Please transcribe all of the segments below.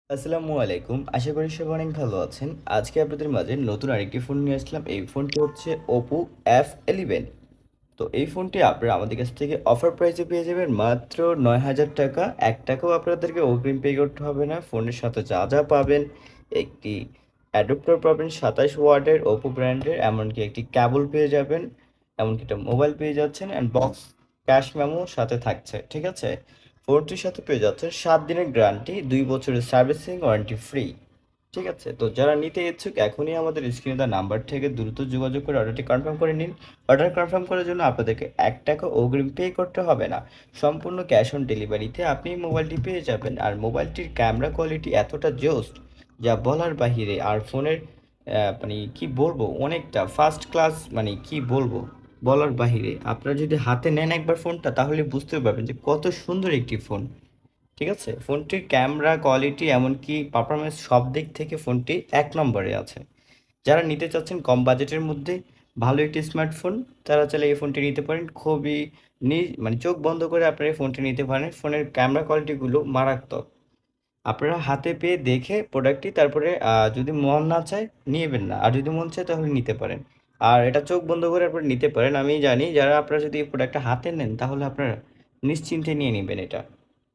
আসসালামু আলাইকুম। আশা করি সবাই অনেক ভালো আছেন। আজকে আপনাদের মাঝে নতুন আরেকটি ফোন নিয়ে আসলাম। এই ফোনটি হচ্ছে Oppo F11। তো এই ফোনটি আপনারা আমাদের কাছ থেকে অফার প্রাইসে পেয়ে যাবেন মাত্র ৯,০০০ টাকা। ৳১ আপনাদেরকে অগ্রিম পে করতে হবে না। ফোনের সাথে যা, যা পাবেন একটি অ্যাডাপ্টার পাবেন ২৭ ওয়াটের Oppo ব্র্যান্ডের, এমনকি একটি কেবল পেয়ে যাবেন, এমনকি একটা মোবাইল পেয়ে যাচ্ছেন অ্যান্ড বক্স ক্যাশ মেমো সাথে থাকছে। ঠিক আছে? ফোনটির সাথে পেয়ে যাচ্ছেন ৭ দিনের গ্যারান্টি, ২ বছরের সার্ভিসিং ওয়ারেন্টি ফ্রি। ঠিক আছে? তো যারা নিতে ইচ্ছুক এখনই আমাদের স্ক্রিনে দেওয়া নাম্বার থেকে দ্রুত যোগাযোগ করে অর্ডারটি কনফার্ম করে নিন। অর্ডার কনফার্ম করার জন্য আপনাদেরকে ৳১ অগ্রিম পে করতে হবে না। সম্পূর্ণ ক্যাশ অন ডেলিভারিতে আপনি মোবাইলটি পেয়ে যাবেন। আর মোবাইলটির ক্যামেরা কোয়ালিটি এতটা জোস, যা বলার বাহিরে। আর ফোনের মানে কি বলবো, অনেকটা ফার্স্ট ক্লাস, মানে কি বলবো, বলার বাহিরে। আপনারা যদি হাতে নেন একবার ফোনটা তাহলে বুঝতে পারবেন যে কত সুন্দর একটি ফোন। ঠিক আছে? ফোনটির ক্যামেরা কোয়ালিটি এমনকি পারফরম্যান্স সব দিক থেকে ফোনটি ১ নম্বরে আছে। যারা নিতে চাচ্ছেন কম বাজেটের মধ্যে ভালো একটি স্মার্টফোন, তারা চাইলে এই ফোনটি নিতে পারেন। খুবই মানে চোখ বন্ধ করে আপনারা এই ফোনটি নিতে পারেন। ফোনের ক্যামেরা কোয়ালিটিগুলো মারাত্মক। আপনারা হাতে পেয়ে দেখে প্রোডাক্টটি তারপরে যদি মন না চায় নিবেন না। আর যদি মন চায় তাহলে নিতে পারেন। আর এটা চোখ বন্ধ করে আপনারা নিতে পারেন। আমি জানি যারা আপনারা যদি এই প্রোডাক্টটা হাতে নেন তাহলে আপনারা নিশ্চিন্তে নিয়ে নিবেন এটা।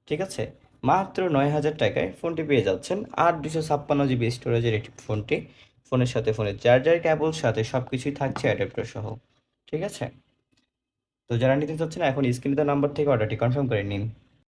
ঠিক আছে? মাত্র ৯,০০০ টাকায় ফোনটি পেয়ে যাচ্ছেন। আর ২৫৬ জিবি স্টোরেজের একটি ফোনটি। ফোনের সাথে ফোনের চার্জার, কেবল সাথে সবকিছুই থাকছে অ্যাডাপ্টার সহ। ঠিক আছে? তো যারা নিতে চাচ্ছেন এখন স্ক্রিনে দেওয়া নাম্বার থেকে অর্ডারটি কনফার্ম করে নিন।